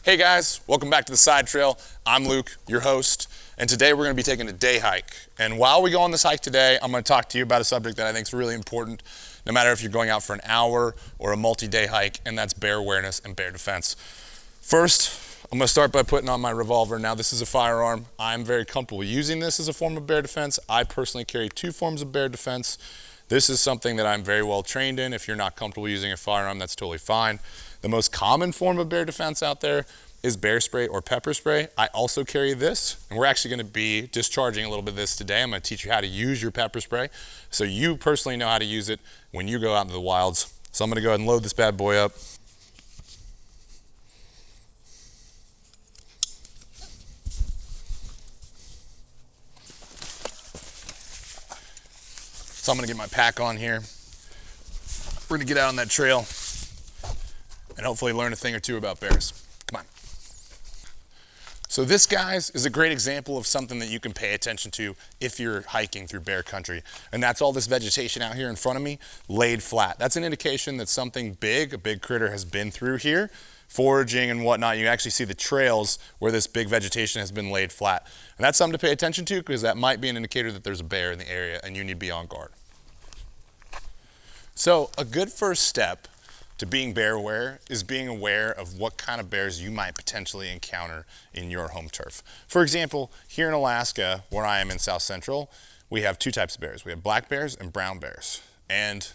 Hey guys, welcome back to the Side Trail. I'm Luke, your host, and today we're going to be taking a day hike. And while we go on this hike today, I'm going to talk to you about a subject that I think is really important, no matter if you're going out for an hour or a multi-day hike, and that's bear awareness and bear defense. First, I'm going to start by putting on my revolver. Now, this is a firearm. I'm very comfortable using this as a form of bear defense. I personally carry two forms of bear defense. This is something that I'm very well trained in. If you're not comfortable using a firearm, that's totally fine. The most common form of bear defense out there is bear spray or pepper spray. I also carry this, and we're actually going to be discharging a little bit of this today. I'm going to teach you how to use your pepper spray so you personally know how to use it when you go out into the wilds. So I'm going to go ahead and load this bad boy up. So I'm going to get my pack on here. We're going to get out on that trail and hopefully learn a thing or two about bears. Come on. So this, guys, is a great example of something that you can pay attention to if you're hiking through bear country. And that's all this vegetation out here in front of me, laid flat. That's an indication that something big, a big critter, has been through here, foraging and whatnot. You actually see the trails where this big vegetation has been laid flat. And that's something to pay attention to because that might be an indicator that there's a bear in the area and you need to be on guard. So a good first step to being bear aware is being aware of what kind of bears you might potentially encounter in your home turf. For example, here in Alaska, where I am in South Central, we have two types of bears. We have black bears and brown bears. And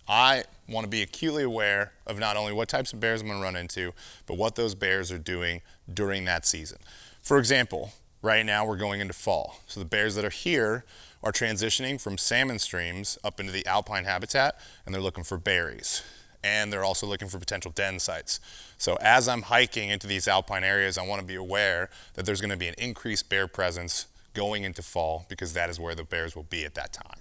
I want to be acutely aware of not only what types of bears I'm going to run into, but what those bears are doing during that season. For example, right now we're going into fall. So the bears that are here are transitioning from salmon streams up into the alpine habitat, and they're looking for berries. And they're also looking for potential den sites. So as I'm hiking into these alpine areas, I want to be aware that there's going to be an increased bear presence going into fall because that is where the bears will be at that time.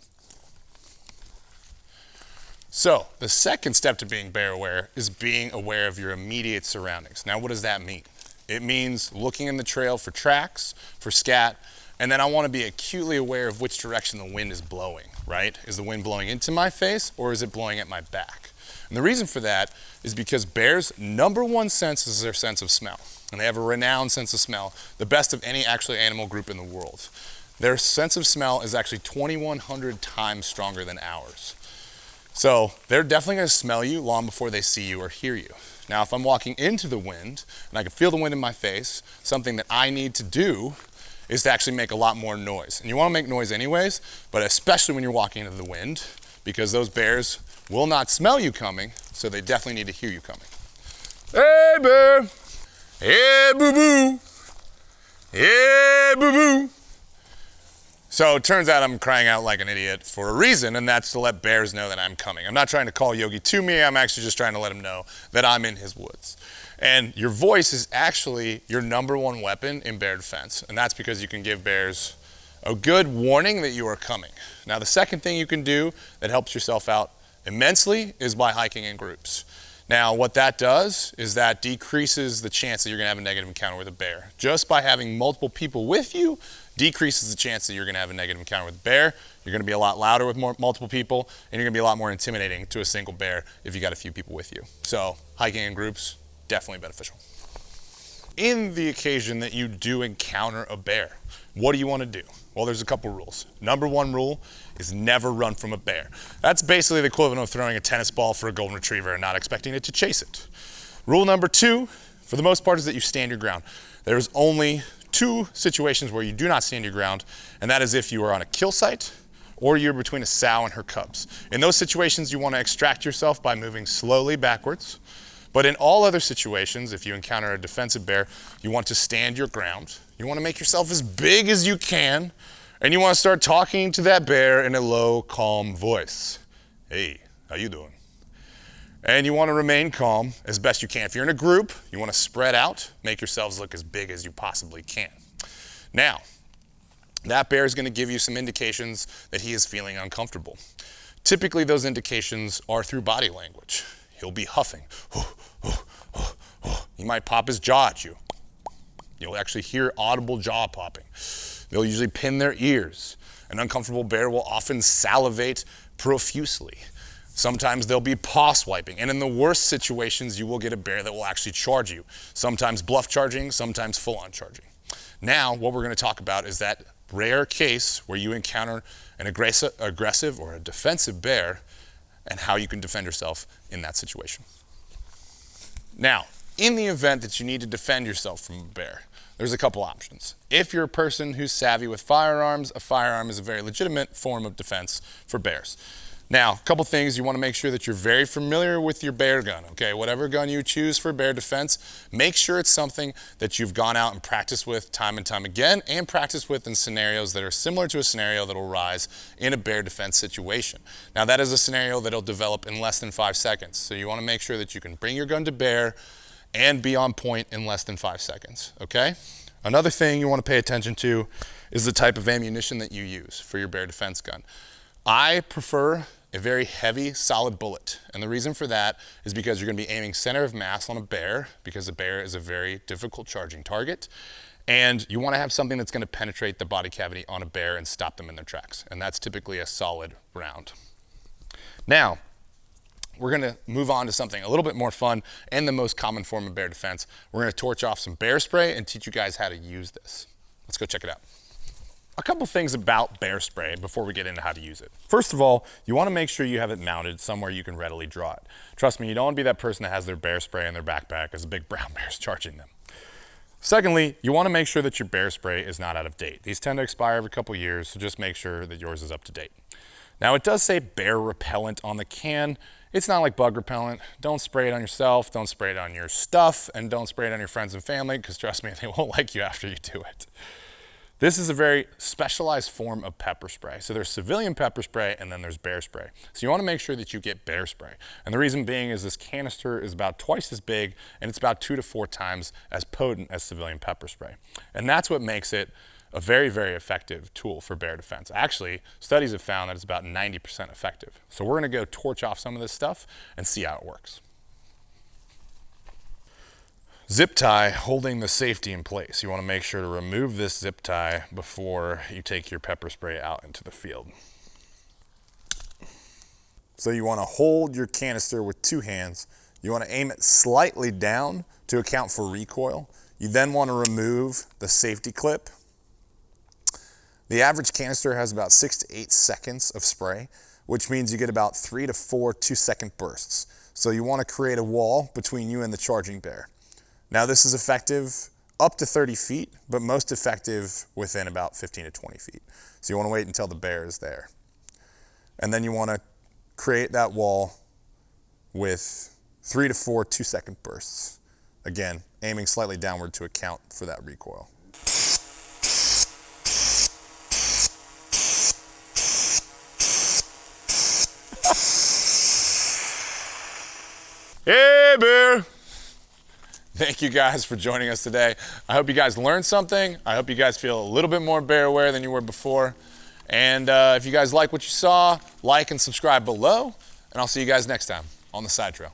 So the second step to being bear aware is being aware of your immediate surroundings. Now, what does that mean? It means looking in the trail for tracks, for scat, and then I want to be acutely aware of which direction the wind is blowing, right? Is the wind blowing into my face or is it blowing at my back? And the reason for that is because bears' number one sense is their sense of smell. And they have a renowned sense of smell, the best of any actually animal group in the world. Their sense of smell is actually 2,100 times stronger than ours. So they're definitely going to smell you long before they see you or hear you. Now, if I'm walking into the wind and I can feel the wind in my face, something that I need to do is to actually make a lot more noise. And you want to make noise anyways, but especially when you're walking into the wind, because those bears will not smell you coming, so they definitely need to hear you coming. Hey, bear. Hey, boo-boo. Hey, boo-boo. So it turns out I'm crying out like an idiot for a reason, and that's to let bears know that I'm coming. I'm not trying to call Yogi to me. I'm actually just trying to let him know that I'm in his woods. And your voice is actually your number one weapon in bear defense, and that's because you can give bears a good warning that you are coming. Now, the second thing you can do that helps yourself out immensely is by hiking in groups. Now, what that does is that decreases the chance that you're going to have a negative encounter with a bear. Just by having multiple people with you decreases the chance that you're going to have a negative encounter with a bear. You're going to be a lot louder with multiple people, and you're going to be a lot more intimidating to a single bear if you got a few people with you. So hiking in groups, definitely beneficial. In the occasion that you do encounter a bear, what do you want to do? Well, there's a couple rules. Number one rule is never run from a bear. That's basically the equivalent of throwing a tennis ball for a golden retriever and not expecting it to chase it. Rule number two, for the most part, is that you stand your ground. There's only two situations where you do not stand your ground, and that is if you are on a kill site or you're between a sow and her cubs. In those situations, you want to extract yourself by moving slowly backwards. But in all other situations, if you encounter a defensive bear, you want to stand your ground. You want to make yourself as big as you can, and you want to start talking to that bear in a low, calm voice. Hey, how you doing? And you want to remain calm as best you can. If you're in a group, you want to spread out, make yourselves look as big as you possibly can. Now, that bear is going to give you some indications that he is feeling uncomfortable. Typically, those indications are through body language. He'll be huffing. He might pop his jaw at you. You'll actually hear audible jaw popping. They'll usually pin their ears. An uncomfortable bear will often salivate profusely. Sometimes there'll be paw swiping. And in the worst situations, you will get a bear that will actually charge you. Sometimes bluff charging, sometimes full-on charging. Now, what we're gonna talk about is that rare case where you encounter an aggressive or a defensive bear and how you can defend yourself in that situation. Now, in the event that you need to defend yourself from a bear, there's a couple options. If you're a person who's savvy with firearms, a firearm is a very legitimate form of defense for bears. Now, a couple things, you want to make sure that you're very familiar with your bear gun, okay? Whatever gun you choose for bear defense, make sure it's something that you've gone out and practiced with time and time again, and practiced with in scenarios that are similar to a scenario that will rise in a bear defense situation. Now, that is a scenario that'll develop in less than 5 seconds. So you want to make sure that you can bring your gun to bear and be on point in less than 5 seconds, okay? Another thing you want to pay attention to is the type of ammunition that you use for your bear defense gun. I prefer a very heavy, solid bullet. And the reason for that is because you're gonna be aiming center of mass on a bear, because a bear is a very difficult charging target. And you wanna have something that's gonna penetrate the body cavity on a bear and stop them in their tracks. And that's typically a solid round. Now, we're gonna move on to something a little bit more fun and the most common form of bear defense. We're gonna torch off some bear spray and teach you guys how to use this. Let's go check it out. A couple things about bear spray before we get into how to use it. First of all, you want to make sure you have it mounted somewhere you can readily draw it. Trust me, you don't want to be that person that has their bear spray in their backpack as a big brown bear is charging them. Secondly, you want to make sure that your bear spray is not out of date. These tend to expire every couple years, so just make sure that yours is up to date. Now, it does say bear repellent on the can. It's not like bug repellent. Don't spray it on yourself, don't spray it on your stuff, and don't spray it on your friends and family, because trust me, they won't like you after you do it. This is a very specialized form of pepper spray. So there's civilian pepper spray and then there's bear spray. So you wanna make sure that you get bear spray. And the reason being is this canister is about twice as big and it's about 2 to 4 times as potent as civilian pepper spray. And that's what makes it a very, very effective tool for bear defense. Actually, studies have found that it's about 90% effective. So we're gonna go torch off some of this stuff and see how it works. Zip tie holding the safety in place. You want to make sure to remove this zip tie before you take your pepper spray out into the field. So you want to hold your canister with 2 hands. You want to aim it slightly down to account for recoil. You then want to remove the safety clip. The average canister has about 6 to 8 seconds of spray, which means you get about 3 to 4 2-second bursts. So you want to create a wall between you and the charging bear. Now this is effective up to 30 feet, but most effective within about 15 to 20 feet. So you want to wait until the bear is there. And then you want to create that wall with 3 to 4 2-second bursts. Again, aiming slightly downward to account for that recoil. Hey, bear! Thank you guys for joining us today. I hope you guys learned something. I hope you guys feel a little bit more bear aware than you were before. And if you guys like what you saw, like and subscribe below. And I'll see you guys next time on the Side Trail.